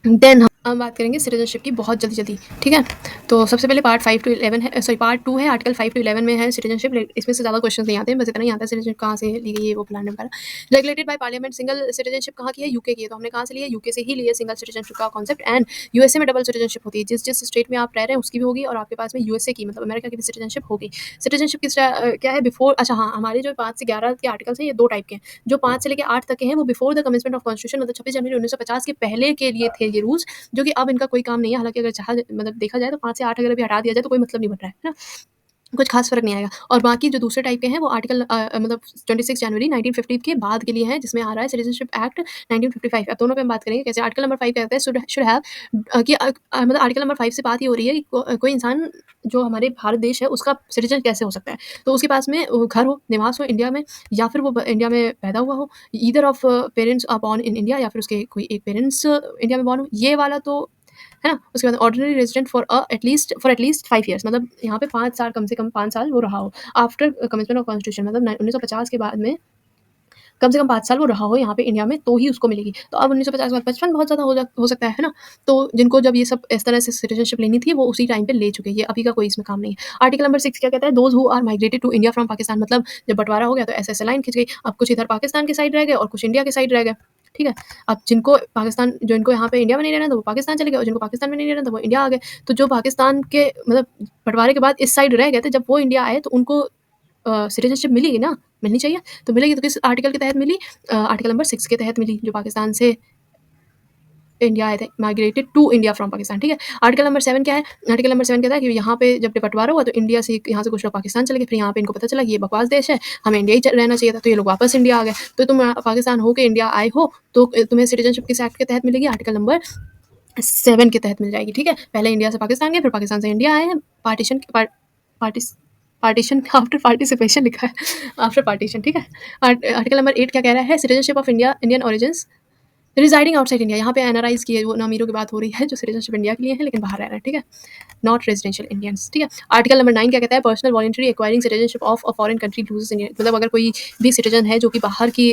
देन हम बात करेंगे सिटीज़नशिप की बहुत जल्दी-जल्दी, ठीक है? तो सबसे पहले पार्ट 5 टू 11 है, सॉरी पार्ट 2 है, आर्टिकल 5 टू 11 में है सिटीज़नशिप। इसमें से ज़्यादा क्वेश्चंस नहीं आते हैं, बस इतना ही आता है सिटीज़नशिप कहाँ से ली गई है, वो फलाना वगैरह। Regulated by parliament. Single citizenship कहाँ की है? यूके की है। तो हमने कहाँ से ली है? यूके से ही ली है सिंगल सिटीज़नशिप का कॉन्सेप्ट। एंड यूएसए में डबल सिटीज़नशिप होती है। जिस स्टेट में आप रह रहे हैं उसकी भी होगी और आपके पास में यूएसए की मतलब अमेरिका की भी सिटीज़नशिप होगी। सिटीज़नशिप क्या है बिफोर, अच्छा हाँ, हमारे जो 5 से 11 के आर्टिकल्स हैं ये 2 टाइप के हैं। जो 5 से लेके 8 तक के हैं वो before the commencement of constitution मतलब 26 जनवरी 1950 के पहले के लिए थे ये रूल्स, जो कि अब इनका कोई काम नहीं है। हालाँकि अगर चाहा मतलब देखा जाए तो 5 से 8 अगर अभी हटा दिया जाए तो कोई मतलब नहीं बन रहा है ना? कुछ खास फ़र्क नहीं आएगा। और बाकी जो दूसरे टाइप के हैं वो आर्टिकल मतलब 26 जनवरी 1950 के बाद के लिए हैं, जिसमें आ रहा है सिटीज़नशिप एक्ट 1955। अब दोनों पे हम बात करेंगे कैसे। आर्टिकल नंबर 5 कहता है शुड शुड हैव मतलब आर्टिकल नंबर 5 से बात ये हो रही है कि कोई इंसान जो हमारे भारत देश है उसका सिटीज़न कैसे हो सकता है। तो उसके पास में घर हो, निवास हो इंडिया में, या फिर वो ब इंडिया में पैदा हुआ हो, either of parents are born in India, या फिर उसके कोई एक पेरेंट्स इंडिया में बोर्न हो, ये वाला तो है ना? उसके बाद ordinary resident for at least 5 years, मतलब यहाँ पे 5 साल, कम से कम 5 साल वो रहा हो। आफ्टर कमेंसमेंट ऑफ कॉन्स्टिट्यूशन मतलब 1950 के बाद में कम से कम 5 साल वो रहा हो यहाँ पे इंडिया में, तो ही उसको मिलेगी। तो अब 1950 के बाद बचपन बहुत ज़्यादा हो सकता है ना? तो जिनको जब ये सब इस तरह से सिटीज़नशिप लेनी थी वो उसी टाइम पे ले चुके हैं, ये अभी का कोई इसमें काम नहीं है। आर्टिकल नंबर 6 क्या कहता है? Those who are migrated to India from Pakistan, मतलब जब बँटवारा हो गया तो ऐसे-ऐसे लाइन खिंच गई। अब कुछ इधर पाकिस्तान के साइड रह गए और कुछ इंडिया के साइड रह गए, ठीक है? अब जिनको यहाँ पे इंडिया में नहीं रहना था वो पाकिस्तान चले गए, और जिनको पाकिस्तान में नहीं रहना था वो इंडिया आ गए। तो जो पाकिस्तान के मतलब बँटवारे के बाद इस साइड रह गए थे, जब वो इंडिया आए तो उनको सिटीज़नशिप मिलेगी ना, मिलनी चाहिए। तो मिलेगी तो किस आर्टिकल के तहत मिली? आर्टिकल नंबर 6 के तहत मिली, जो पाकिस्तान से इंडिया आए थे, migrated to India from Pakistan, ठीक है? आर्टिकल नंबर 7 क्या है? आर्टिकल नंबर 7 कहता है कि यहाँ पे जब बँटवारा हुआ तो इंडिया से यहाँ से कुछ लोग पाकिस्तान चले गए, फिर यहाँ पे इनको पता चला कि ये बकवास देश है, हमें इंडिया ही रहना चाहिए था, तो ये लोग वापस इंडिया आ गए। तो तुम पाकिस्तान होके इंडिया आए हो तो तुम्हें सिटीज़नशिप किस एक्ट के तहत मिलेगी? आर्टिकल नंबर 7 के तहत मिल जाएगी, ठीक है? पहले इंडिया से पाकिस्तान गए, फिर पाकिस्तान से इंडिया आए हैं, पार्टिस पार्टीशन आफ्टर पार्टिसिपेशन लिखा है, आफ्टर पार्टीशन, ठीक है? आर्टिकल नंबर 8 क्या कह रहा है? Citizenship of Indian origins residing outside India. यहाँ पे एनआरआईज़ की वो अमीरों की बात हो रही है जो सिटीज़नशिप इंडिया के लिए है लेकिन बाहर रह रहे हैं, ठीक है? नॉट रेजिडेंशियल इंडियंस, ठीक है? आर्टिकल नंबर 9 क्या कहता है? Personal voluntary acquiring citizenship of a foreign country loses Indian, मतलब अगर कोई भी सिटीज़न है जो कि बाहर की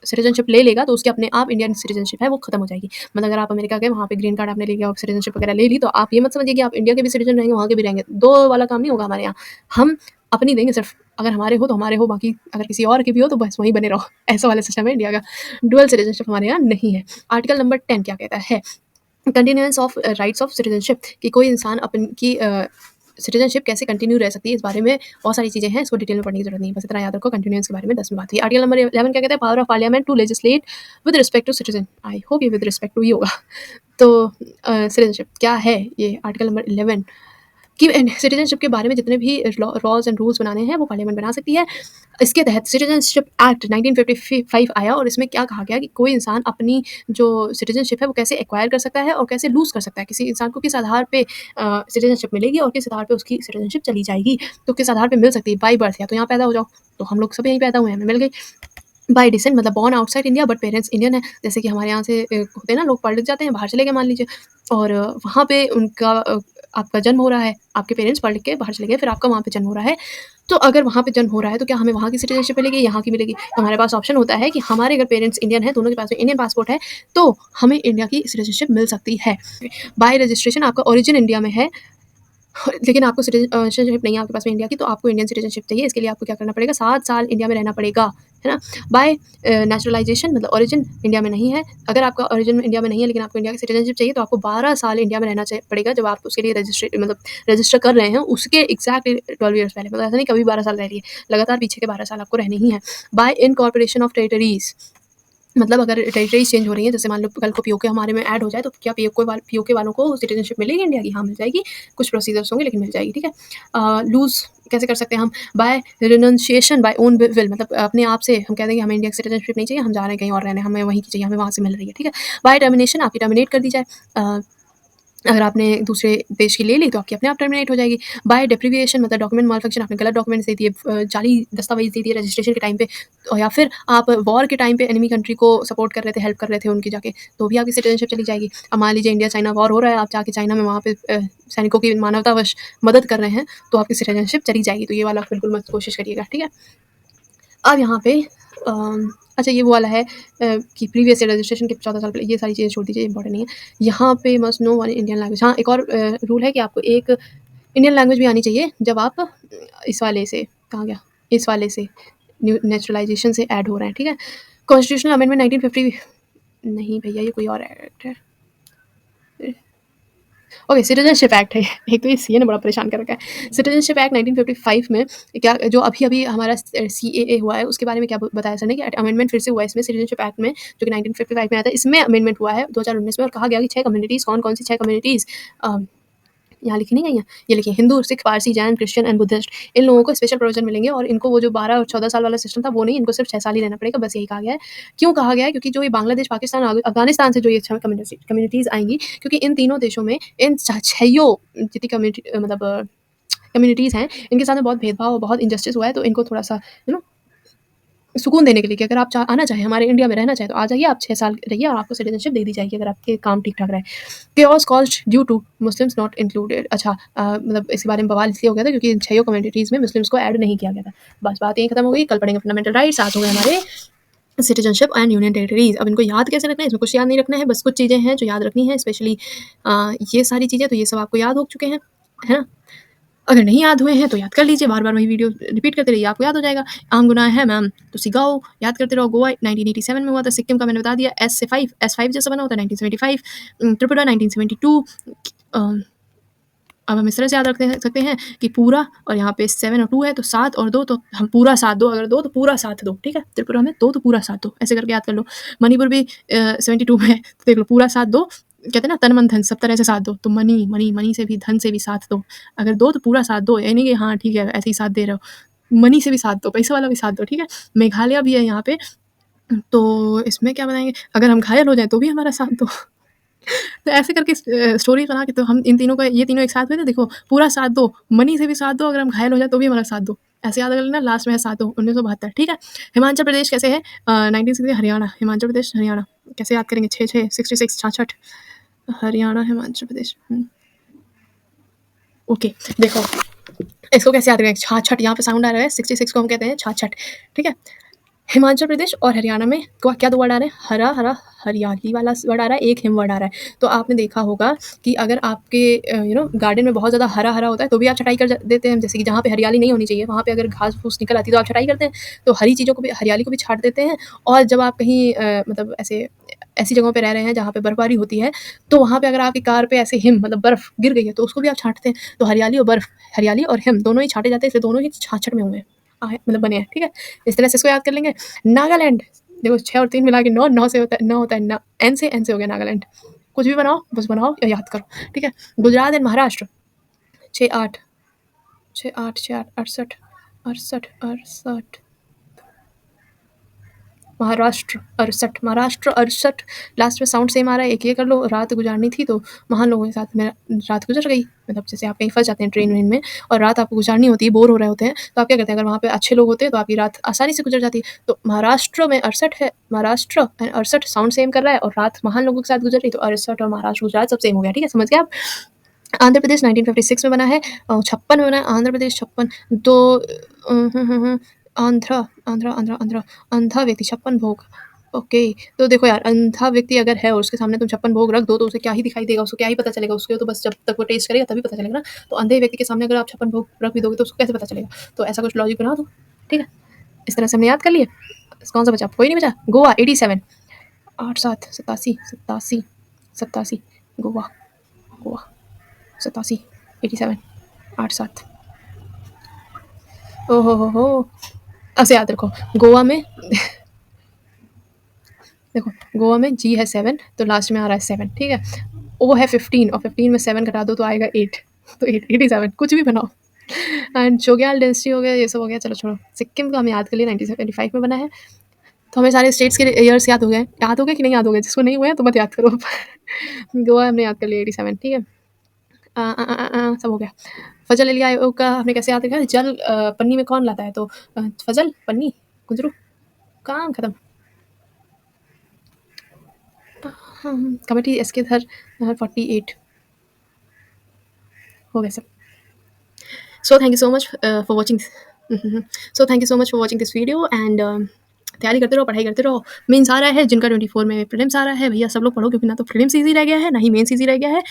सिटीज़नशिप ले लेगा तो उसकी अपने आप इंडियन सिटीज़नशिप है वो खत्म हो जाएगी। मतलब अगर आप अमेरिका गए, वहाँ पे ग्रीन कार्ड आपने ले लिया और सिटीज़नशिप वगैरह ले ली, तो आप ये मत समझिए कि आप इंडिया के भी सिटीज़न रहेंगे, वहाँ के भी रहेंगे। 2 वाला काम नहीं होगा हमारे यहाँ। हम अपनी देंगे सिर्फ़, अगर हमारे हो तो हमारे हो, बाकी अगर किसी और के भी हो तो बस वहीं बने रहो। ऐसा वाला सिस्टम है इंडिया का। डुअल सिटीज़नशिप हमारे यहाँ नहीं है। आर्टिकल नंबर 10 क्या कहता है? Continuance of rights of citizenship, कि कोई इंसान अपन की सिटीज़नशिप कैसे कंटिन्यू रह सकती है, इस बारे में बहुत सारी चीज़ें हैं, इसको डिटेल में पढ़ने की ज़रूरत नहीं है, बस इतना याद रखो कंटिन्यूएंस के बारे में 10 में बात हुई। आर्टिकल नंबर 11 क्या कहता है? Power of parliament to legislate with respect to citizen. I hope ये विद रिस्पेक्ट टू ही होगा। तो सिटीज़नशिप क्या है ये? आर्टिकल नंबर 11 कि सिटीज़नशिप के बारे में जितने भी लॉज़ एंड रूल्स बनाने हैं वो पार्लियामेंट बना सकती है। इसके तहत सिटीज़नशिप एक्ट 1955 आया और इसमें क्या कहा गया कि कोई इंसान अपनी जो सिटीज़नशिप है वो कैसे एक्वायर कर सकता है और कैसे लूज़ कर सकता है। किसी इंसान को किस आधार पे सिटीज़नशिप मिलेगी और किस आधार पे उसकी सिटीज़नशिप चली जाएगी। तो किस आधार पे मिल सकती है? बाय बर्थ, या तो यहाँ पैदा हो जाओ, तो हम लोग सब यहीं पैदा हुए हैं, हमें मिल गई। बाय डिसेंट मतलब born outside India but parents Indian है। जैसे कि हमारे यहाँ से होते हैं ना, लोग पढ़ लिख जाते हैं, बाहर चले गए मान लीजिए, और वहाँ पे उनका आपका जन्म हो रहा है, आपके पेरेंट्स पढ़ लिख के बाहर चले गए, फिर आपका वहाँ पे जन्म हो रहा है। तो अगर वहाँ पे जन्म हो रहा है तो क्या हमें वहाँ की सिटीज़नशिप मिलेगी, यहाँ की मिलेगी? हमारे पास ऑप्शन होता है कि हमारे अगर पेरेंट्स इंडियन हैं, दोनों के पास में इंडियन पासपोर्ट है, तो हमें इंडिया की सिटीज़नशिप मिल सकती है। बाय रजिस्ट्रेशन आपका ओरिजिन इंडिया में है, लेकिन आपको सिटीज़नशिप नहीं है आपके पास में इंडिया की, तो आपको इंडियन सिटीज़नशिप चाहिए। इसके लिए आपको क्या करना पड़ेगा? 7 साल इंडिया में रहना पड़ेगा, है ना? बाय नेचुरलाइज़ेशन मतलब ओरिजिन इंडिया में नहीं है। अगर आपका ओरिजिन इंडिया में नहीं है लेकिन आपको इंडिया की सिटीज़नशिप चाहिए, तो आपको 12 साल इंडिया में रहना पड़ेगा जब आप उसके लिए रजिस्टर कर रहे हैं, उसके एग्ज़ैक्टली 12 ईयर्स पहले। मतलब ऐसा नहीं कभी 12 साल रह रही है, लगातार पीछे के 12 साल आपको रहने ही हैं। बाय इनकॉर्पोरेशन ऑफ टेरिटरीज़ मतलब अगर टेरिटरीज़ चेंज हो रही हैं, जैसे मान लो कल को पीओके हमारे में ऐड हो जाए, तो क्या पीओके वालों को सिटीज़नशिप मिलेगी इंडिया की? हाँ, मिल जाएगी। कुछ प्रोसीजर्स होंगे लेकिन मिल जाएगी, ठीक है? लूज़ कैसे कर सकते हैं हम? By renunciation by own will मतलब अपने आप से हम कह देंगे हमें इंडिया की सिटीज़नशिप नहीं चाहिए, हम जा रहे हैं कहीं और रहने, हमें वहीं की चाहिए, हमें वहाँ से मिल रही है, ठीक है? बाय टर्मिनेशन आपकी टर्मिनेट कर दी जाए। अगर आपने दूसरे देश की ले ली तो आपकी अपने आप टर्मिनेट हो जाएगी। बाय डेप्रिविएशन मतलब डॉक्यूमेंट मालफंक्शन, आपने गलत डॉक्यूमेंट्स दे दिए, जाली दस्तावेज़ दे दिए रजिस्ट्रेशन के टाइम पे, या फिर आप वॉर के टाइम पे एनिमी कंट्री को सपोर्ट कर रहे थे, हेल्प कर रहे थे उनकी जाके, तो भी आपकी सिटीज़नशिप चली जाएगी। अब मान लीजिए इंडिया चाइना वॉर हो रहा है, आप जाके चाइना में वहाँ पे सैनिकों की मानवतावश मदद कर रहे हैं, तो आपकी सिटीज़नशिप चली जाएगी। तो ये वाला बिल्कुल मत कोशिश करिएगा, ठीक है? अब यहाँ पे अच्छा ये वो वाला है कि प्रीवियस ईयर रजिस्ट्रेशन के 14 साल पहले, ये सारी चीज़ें छोड़ दीजिए, इंपॉर्टेंट नहीं है। यहाँ पे must know one Indian language. हाँ, एक और रूल है कि आपको एक इंडियन लैंग्वेज भी आनी चाहिए जब आप इस वाले से, कहाँ गया, इस वाले से न्यू नेचुरलाइजेशन से ऐड हो रहे हैं, ठीक है। कॉन्स्टिट्यूशनल अमेंडमेंट 1950, नहीं भैया ये कोई और एक्ट है। ओके, सिटीजनशिप एक्ट है। एक तो ये सीए ने बड़ा परेशान कर रखा है। सिटीजनशिप एक्ट 1955 में क्या, जो अभी अभी हमारा सीएए हुआ है, उसके बारे में क्या बताया सर ने कि अमेंडमेंट फिर से हुआ है इसमें, सिटीजनशिप एक्ट में, जो कि 1955 में आया था, इसमें अमेंडमेंट हुआ है 2019 में, और कहा गया कि 6 कम्युनिटीज़, कौन कौन सी 6 कम्युनिटीज़ यहाँ लिखी नहीं गई हैं, ये लिखिए, Hindu, Sikh, Parsi, Jain, Christian and Buddhist, इन लोगों को स्पेशल प्रोविजन मिलेंगे, और इनको वो जो 12 और 14 साल वाला सिस्टम था वो नहीं, इनको सिर्फ 6 साल ही रहना पड़ेगा, बस यही कहा गया है। क्यों कहा गया है? क्योंकि जो ये बांग्लादेश, पाकिस्तान, अफगानिस्तान से जो ये कम्युनिटीज़ आएंगी, क्योंकि इन तीनों देशों में इन छयों जितनी कम्युनिटी मतलब कम्युनिटीज़ हैं, इनके साथ में बहुत भेदभाव और बहुत इनजस्टिस हुआ है, तो इनको थोड़ा सा सुकून देने के लिए कि अगर आप आना चाहें, हमारे इंडिया में रहना चाहें, तो आ जाइए, आप 6 साल रहिए और आपको सिटीजनशिप दे दी जाएगी अगर आपके काम ठीक ठाक रहे। Chaos caused due to Muslims not included. अच्छा, मतलब इसके बारे में बवाल इसलिए हो गया था क्योंकि इन 6 कम्युनिटीज़ में मुस्लिम्स को ऐड नहीं किया गया था। बस बात यहीं खत्म हो गई। कल पढ़ेंगे फंडामेंटल राइट्स, आज हो गए हमारे सिटीजनशिप एंड यूनियन टेरिटरीज। अब इनको याद कैसे रखना है? इसमें कुछ याद नहीं रखना है, बस कुछ चीज़ें हैं जो याद रखनी है, स्पेशली ये सारी चीज़ें, तो ये सब आपको याद हो चुके हैं, है ना। अगर नहीं याद हुए हैं तो याद कर लीजिए, बार-बार वही वीडियो रिपीट करते रहिए, आपको याद हो जाएगा। आम गुनाह है मैम, तो सिगाओ याद करते रहो। गोवा 1987 में हुआ था, सिक्किम का मैंने बता दिया, एस से 5, S5 जैसा बना होता है 1975, त्रिपुरा 1972। अब हम इस तरह से याद रखते सकते हैं कि पूरा, और यहाँ पे 7 और 2 है, तो 7 और 2, तो हम पूरा साथ दो, अगर 2 तो पूरा साथ दो, ठीक है। त्रिपुरा में 2 तो पूरा साथ दो, ऐसे करके याद कर लो। मणिपुर भी 72 में है, तो देख लो पूरा साथ दो, कहते हैं ना तन मन धन सब तरह से साथ दो, तो मनी से भी, धन से भी साथ दो। अगर 2 तो पूरा साथ दो, यानी कि हाँ ठीक है ऐसे ही साथ दे रहे हो, मनी से भी साथ दो, पैसे वाला भी साथ दो, ठीक है। मेघालय भी है यहाँ पे, तो इसमें क्या बताएंगे, अगर हम घायल हो जाए तो भी हमारा साथ दो। तो ऐसे करके स्टोरी बना के, तो हम इन तीनों का, ये तीनों एक साथ हुए थे, देखो पूरा साथ दो, मनी से भी साथ दो, अगर हम घायल हो जाए तो भी हमारा साथ दो, ऐसे याद कर लेना। लास्ट में है साथ दो, 1972, ठीक है। हिमाचल प्रदेश कैसे है? 1960, हरियाणा, हिमाचल प्रदेश, हरियाणा कैसे याद करेंगे? 6 66 66, हरियाणा, हिमाचल प्रदेश। ओके, देखो इसको कैसे याद करेंगे? छाछठ, यहाँ पे साउंड आ रहा है, 66 को हम कहते हैं छाछठ, ठीक है। हिमाचल प्रदेश और हरियाणा में क्या 2 वर्ड आ रहे हैं? हरा हरा, हरियाली वाला वर्ड आ रहा है, एक हिम वर्ड आ रहा है। तो आपने देखा होगा कि अगर आपके गार्डन में बहुत ज़्यादा हरा हरा होता है तो भी आप छटाई कर देते हैं, जैसे कि जहाँ पे हरियाली नहीं होनी चाहिए वहाँ पे अगर घास फूस निकल आती है तो आप छटाई करते हैं, तो हरी चीज़ों को भी, हरियाली को भी छाट देते हैं। और जब आप कहीं मतलब ऐसी जगहों पे रह रहे हैं जहाँ पे बर्फबारी होती है, तो वहाँ पे अगर आपकी कार पे ऐसे हिम मतलब बर्फ गिर गई है तो उसको भी आप छाटते हैं। तो हरियाली और बर्फ, हरियाली और हिम दोनों ही छाटे जाते हैं, इसलिए दोनों ही छाछट में हुए हैं, मतलब बने हैं, ठीक है। इस तरह से इसको याद कर लेंगे। नागालैंड, देखो 6 और 3 मिला के 9, 9 से होता है, 9 होता है, एन से हो गया नागालैंड। कुछ भी बनाओ, बस बनाओ या याद करो, ठीक है। गुजरात एंड महाराष्ट्र, 6 8 6 8 6 8 68 68 68, महाराष्ट्र 68, महाराष्ट्र 68, लास्ट में साउंड सेम आ रहा है। एक ये कर लो, रात गुजारनी थी तो महान लोगों के साथ मेरा रात गुजर गई, मतलब जैसे आप कहीं फंस जाते हैं ट्रेन वेन में और रात आपको गुजारनी होती है, बोर हो रहे होते हैं, तो आप क्या करते हैं, अगर वहाँ पे अच्छे लोग होते हैं तो आपकी रात आसानी से गुजर जाती है। तो महाराष्ट्र में 68 है, महाराष्ट्र 68 साउंड सेम कर रहा है, और रात महान लोगों के साथ गुजर रही, तो 68 और महाराष्ट्र गुजरात सब सेम हो गया, ठीक है, समझ गए आप। आंध्र प्रदेश 1956 में बना है, 56 में बना है आंध्र प्रदेश, 56, तो आंध्र आंध्र आंध्र आंध्र अंधा व्यक्ति 56 भोग। ओके, तो देखो यार, अंधा व्यक्ति अगर है और उसके सामने तुम 56 भोग रख दो तो उसे क्या ही दिखाई देगा, उसको क्या ही पता चलेगा, उसको तो बस जब तक वो टेस्ट करेगा तभी पता चलेगा ना। तो अंधे व्यक्ति के सामने अगर आप 56 भोग रख भी दोगे तो उसको कैसे पता चलेगा? तो ऐसा कुछ लॉजिक बना दो, ठीक है। इस तरह से हमने याद कर लिए। कौन सा बचा? कोई नहीं बचा। गोवा 87, 8 7 87 87 87, गोवा, गोवा 87 87 8 7। ओहो हो, ऐसे याद रखो। गोवा में देखो, गोवा में जी है 7, तो लास्ट में आ रहा है 7, ठीक है। ओ है 15, और 15 में 7 घटा दो तो आएगा 8, तो 8 87, कुछ भी बनाओ। एंड चोग्याल डेंसिटी हो गया, ये सब हो गया, चलो छोड़ो। सिक्किम का हमें याद कर लिया, 1975 में बना है। तो हमें सारे स्टेट्स के ईयर्स याद हो गए। याद हो गए कि नहीं याद हो गए? जिसको नहीं हुए हैं तो मत याद करो। गोवा हमने याद कर लिया 87, ठीक है। सब हो गया। फजल अली आयोग का हमने कैसे याद रखा? जल पन्नी में कौन लाता है? तो फजल, पन्नी, गुजरू, काम खत्म। कमेटी एस के धर 48 हो गया सब। So thank you so much for watching. So thank you so much for watching this video, and तैयारी करते रहो, पढ़ाई करते रहो। मेंस आ रहा है, जिनका 24 में प्रीलिम्स आ रहा है, भैया सब लोग पढ़ो, क्योंकि ना तो प्रीलिम्स ईज़ी रह गया है, ना ही मेंस ईज़ी रह गया है।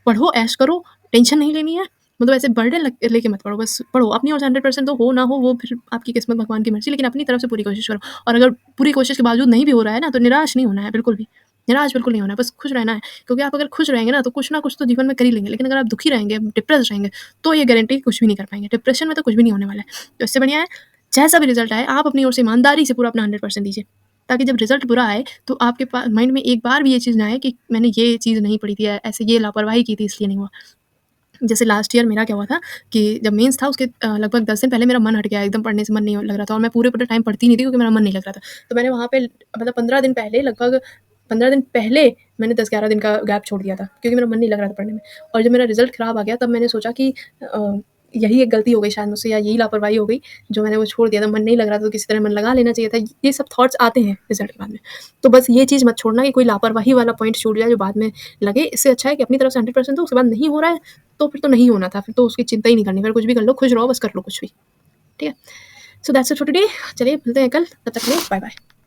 पढ़ो, ऐश करो, टेंशन नहीं लेनी है। मतलब ऐसे बर्डन लेके मत पढ़ो, बस पढ़ो। अपनी ओर से 100% दो, हो ना हो वो फिर आपकी किस्मत, भगवान की मर्ज़ी, लेकिन अपनी तरफ से पूरी कोशिश करो। और अगर पूरी कोशिश के बावजूद नहीं भी हो रहा है ना, तो निराश नहीं होना है बिल्कुल भी। निराश बिल्कुल नहीं होना है, बस खुश रहना है। क्योंकि आप अगर खुश रहेंगे ना, तो कुछ ना कुछ तो जीवन में कर ही लेंगे। लेकिन अगर आप दुखी रहेंगे, डिप्रेस्ड रहेंगे, तो ये गारंटी कुछ भी नहीं कर पाएँगे। डिप्रेशन में तो कुछ भी नहीं होने वाला है। तो इससे बढ़िया है, जैसा भी रिज़ल्ट आए, आप अपनी ओर से ईमानदारी से पूरा अपना 100% दीजिए। ताकि जब रिज़ल्ट बुरा आए, तो आपके माइंड में एक बार भी ये चीज़ ना आए कि मैंने ये चीज़ नहीं पढ़ी थी, या ऐसे ये लापरवाही की थी इसलिए नहीं हुआ। जैसे लास्ट ईयर मेरा क्या हुआ था कि जब मेंस था उसके लगभग 10 दिन पहले मेरा मन हट गया, एकदम पढ़ने से मन नहीं लग रहा था, और मैं पूरे टाइम पढ़ती नहीं थी, क्योंकि मेरा मन नहीं लग रहा था। तो मैंने वहाँ पे मतलब 15 दिन पहले, लगभग 15 दिन पहले मैंने 10-11 दिन का गैप छोड़ दिया था, क्योंकि मेरा मन नहीं लग रहा था पढ़ने में। और जब मेरा रिज़ल्ट ख़राब आ गया, तब मैंने सोचा कि यही एक गलती हो गई शायद मुझसे, या यही लापरवाही हो गई, जो मैंने वो छोड़ दिया था। मन नहीं लग रहा था, तो किसी तरह मन लगा लेना चाहिए था। ये सब थॉट्स आते हैं रिज़ल्ट के बाद में। तो बस ये चीज़ मत छोड़ना कि कोई लापरवाही वाला पॉइंट छूट जाए जो बाद में लगे। इससे अच्छा है कि अपनी तरफ से 100% दो, उसके बाद नहीं हो रहा है, तो फिर तो नहीं होना था, फिर तो उसकी चिंता ही नहीं करनी, फिर कुछ भी कर लो, खुश रहो, बस कर लो कुछ भी। ठीक है? So that's it for today. चलिए मिलते हैं कल, तब तक के लिए बाय बाय।